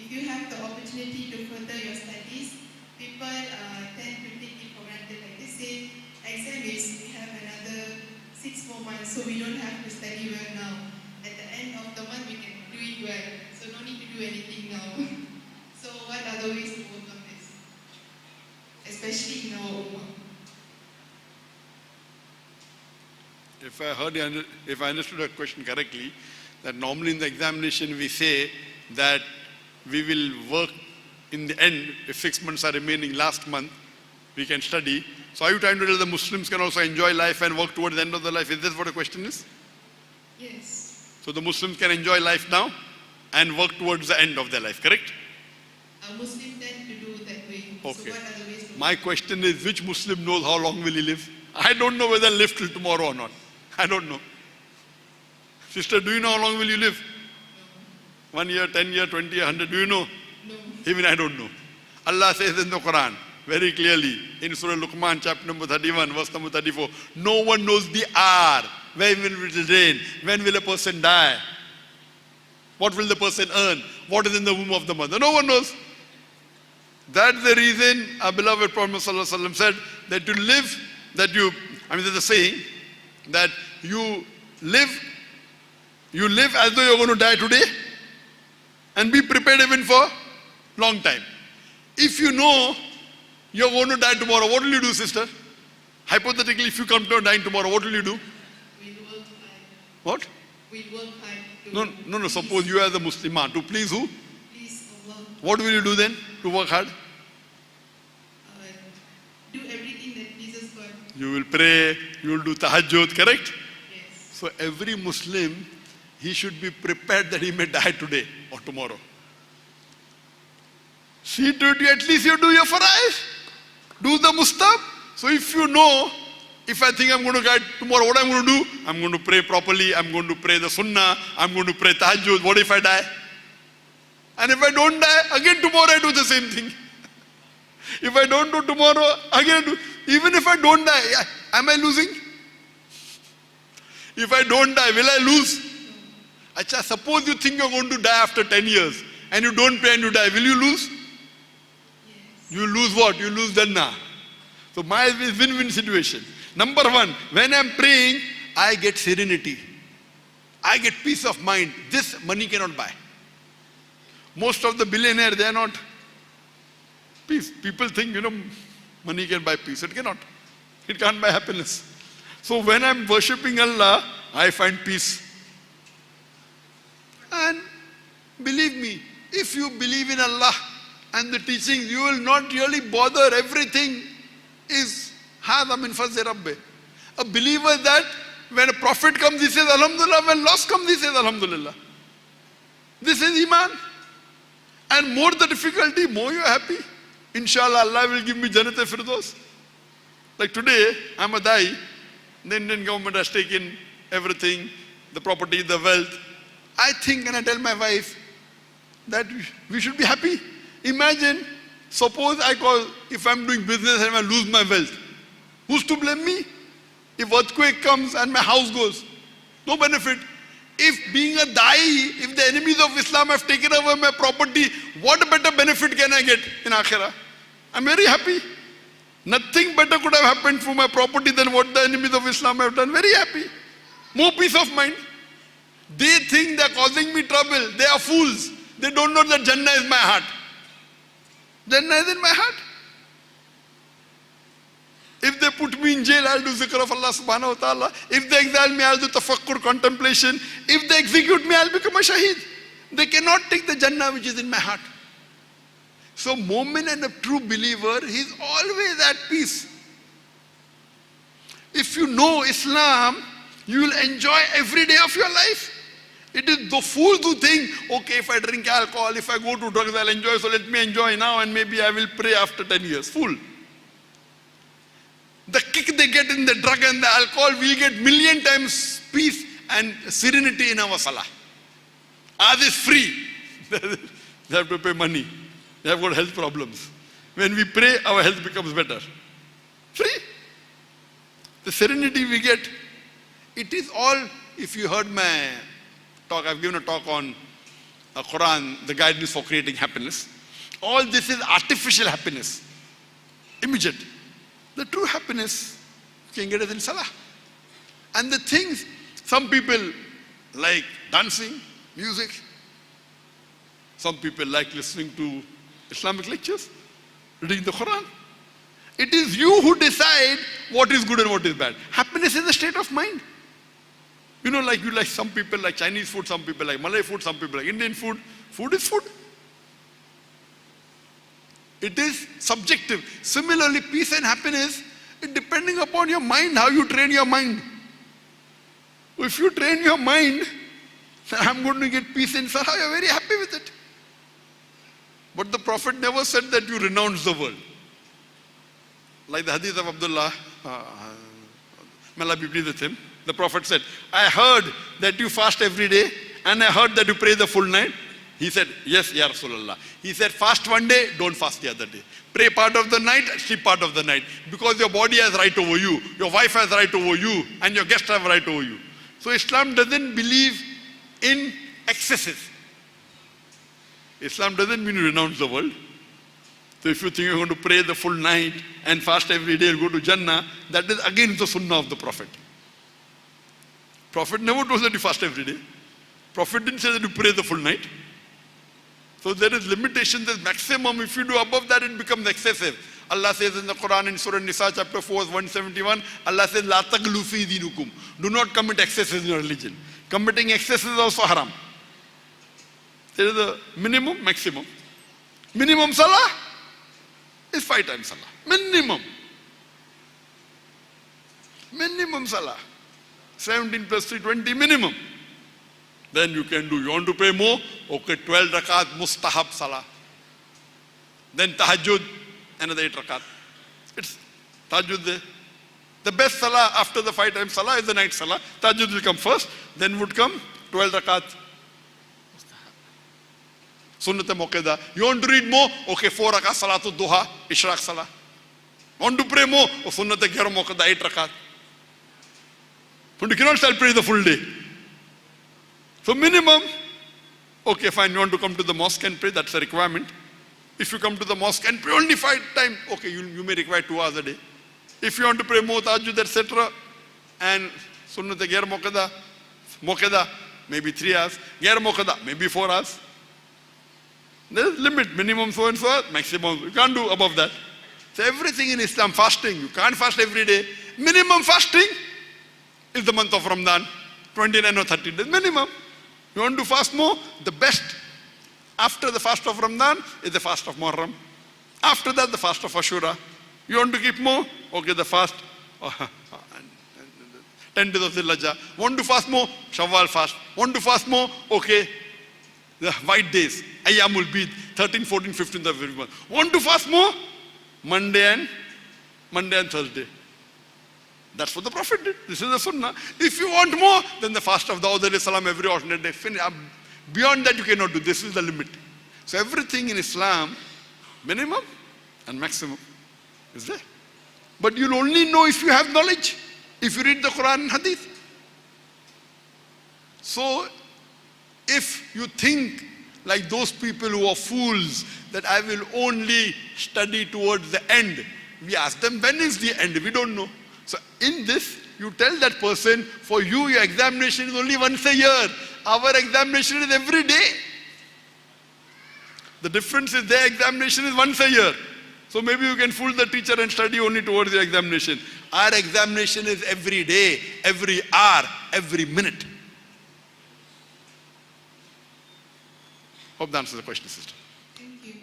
if you have the opportunity to further your studies, people tend to take it for granted. Like they say, exam is, we have another 6 more months, so we don't have to study well now. At the end of the month, we can do it well, so no need to do anything now. So what are the ways to overcome this? Especially in our ummah. If I understood the question correctly, that normally in the examination we say that we will work in the end, if 6 months are remaining, last month, we can study. So are you trying to tell the Muslims can also enjoy life and work towards the end of their life? Is this what the question is? Yes. So the Muslims can enjoy life now and work towards the end of their life, correct? A Muslim tend to do that way. Okay. So what are the ways to My question is, which Muslim knows how long will he live? I don't know whether I'll live till tomorrow or not. I don't know. Sister, do you know how long will you live? No. 1 year, 10 year, 20 year, 100, do you know? No. Even I don't know. Allah says in the Quran, very clearly, in Surah Luqman, chapter number 31, verse number 34, no one knows the hour, when will it rain, when will a person die, what will the person earn, what is in the womb of the mother. No one knows. That's the reason our beloved Prophet ﷺ said that to live, there's a saying, that you live as though you're going to die today and be prepared even for long time. If you know you're going to die tomorrow, what will you do, sister? Hypothetically, if you come to dying tomorrow, what will you do? We work hard. What? We work hard. No. Suppose you as a Muslimah, to please who? Please Allah. What will you do then to work hard? Do everything that pleases God. You will pray, you will do tahajjud, correct? Yes. So every Muslim, he should be prepared that he may die today or tomorrow. See to it, at least you do your faraish. Do the mustab. So if you know, if I think I'm going to die tomorrow, what I'm going to do? I'm going to pray properly, I'm going to pray the sunnah, I'm going to pray tahajjud. What if I die? And if I don't die, again tomorrow I do the same thing. If I don't do tomorrow, again do. Even if I don't die, am I losing? If I don't die, will I lose? Achha, suppose you think you're going to die after 10 years and you don't pray and you die, will you lose? Yes. You lose what? You lose Jannah. So my is win-win situation. Number one, when I'm praying, I get serenity. I get peace of mind. This money cannot buy. Most of the billionaires, they are not peace. People think, money can buy peace. It cannot. It can't buy happiness. So when I'm worshipping Allah, I find peace. And believe me, if you believe in Allah and the teachings, you will not really bother. Everything is hadha min fazli rabbi. A believer that when a prophet comes, he says Alhamdulillah. When loss comes, he says Alhamdulillah. This is Iman. And more the difficulty, more you are happy. Inshallah, Allah will give me Jannat Firdaus. Like today, I'm a Dai. The Indian government has taken everything, the property, the wealth. I think, and I tell my wife, that we should be happy. Imagine, suppose if I'm doing business and I lose my wealth, who's to blame me? If earthquake comes and my house goes, no benefit. If being a Dai, if the enemies of Islam have taken away my property, what better benefit can I get in Akhirah? I'm very happy. Nothing better could have happened for my property than what the enemies of Islam have done. Very happy. More peace of mind. They think they're causing me trouble. They are fools. They don't know that Jannah is my heart. Jannah is in my heart. If they put me in jail, I'll do zikr of Allah subhanahu wa ta'ala. If they exile me, I'll do tafakkur, contemplation. If they execute me, I'll become a shaheed. They cannot take the Jannah which is in my heart. So Mu'min and a true believer, he's always at peace. If you know Islam, you will enjoy every day of your life. It is the fools who think, okay, if I drink alcohol, if I go to drugs, I'll enjoy, so let me enjoy now and maybe I will pray after 10 years. Fool. The kick they get in the drug and the alcohol, we get million times peace and serenity in our salah. Ours is free. They have to pay money. They have got health problems. When we pray, our health becomes better. Free. The serenity we get, it is all, if you heard my talk, I've given a talk on Quran, the guidance for creating happiness. All this is artificial happiness, immediate. The true happiness you can get it in Salah. And the things, some people like dancing, music. Some people like listening to Islamic lectures, reading the Quran. It is you who decide what is good and what is bad. Happiness is a state of mind. You know, like you like some people like Chinese food, some people like Malay food, some people like Indian food. Food is food. It is subjective. Similarly, peace and happiness, it depending upon your mind, how you train your mind. If you train your mind, that I'm going to get peace in Salah, you're very happy with it. But the Prophet never said that you renounce the world. Like the hadith of Abdullah, may Allah be pleased with him, the Prophet said, I heard that you fast every day and I heard that you pray the full night. He said, yes, Ya Rasulullah. He said, fast one day, don't fast the other day. Pray part of the night, sleep part of the night. Because your body has right over you, your wife has right over you, and your guests have right over you. So Islam doesn't believe in excesses. Islam doesn't mean you renounce the world. So if you think you're going to pray the full night and fast every day and go to Jannah, that is against the sunnah of the Prophet. Prophet never told that you fast every day. Prophet didn't say that you pray the full night. So there is limitation, there's maximum. If you do above that, it becomes excessive. Allah says in the Quran in Surah Nisa chapter 4 verse 171, Allah says, La taghlu fi dinukum. Do not commit excesses in your religion. Committing excesses is also haram. There is a minimum, maximum. Minimum salah is 5 times salah. Minimum. Minimum salah. 17 plus 3, 20 minimum. Then you can do. You want to pray more? Okay, 12 rakat mustahab salah. Then tahajjud, another 8 rakat. It's tahajjud there. The best salah after the 5 times salah is the night salah. Tahajjud will come first, then would come 12 rakat. Sunnat Muqaddah. You want to read more? Okay, 4 rakat salatul duha, ishraq salah. Want to pray more? Oh, Sunnat Ghair Muqaddah, 8 rakat. But you cannot still pray the full day. So minimum, okay fine, you want to come to the mosque and pray, that's a requirement. If you come to the mosque and pray only 5 times, okay, you may require 2 hours a day. If you want to pray more tahajjud, etc., and Sunnat Ghair Muqaddah, maybe 3 hours, Ghair Muqaddah, maybe 4 hours. There is limit, minimum so and so, maximum, you can't do above that. So everything in Islam, fasting, you can't fast every day. Minimum fasting is the month of Ramadan, 29 or 30 days, minimum. You want to fast more? The best after the fast of Ramadan is the fast of Muharram. After that, the fast of Ashura. You want to keep more? Okay, the fast, 10 days of Zilhajjah. Want to fast more? Shawwal fast. Want to fast more? Okay, the white days, Ayyamul Bid, 13, 14, 15th of every month. Want to fast more? Monday and Thursday. That's what the Prophet did. This is the Sunnah. If you want more, then the fast of Dawud alayhi salam every alternate day. Beyond that you cannot do. This is the limit. So everything in Islam, minimum and maximum is there. But you'll only know if you have knowledge, if you read the Quran and Hadith. So if you think like those people who are fools, that I will only study towards the end, we ask them, when is the end? We don't know. So in this, you tell that person, for you, your examination is only once a year. Our examination is every day. The difference is their examination is once a year. So maybe you can fool the teacher and study only towards your examination. Our examination is every day, every hour, every minute. Hope that answers the question, sister. Thank you.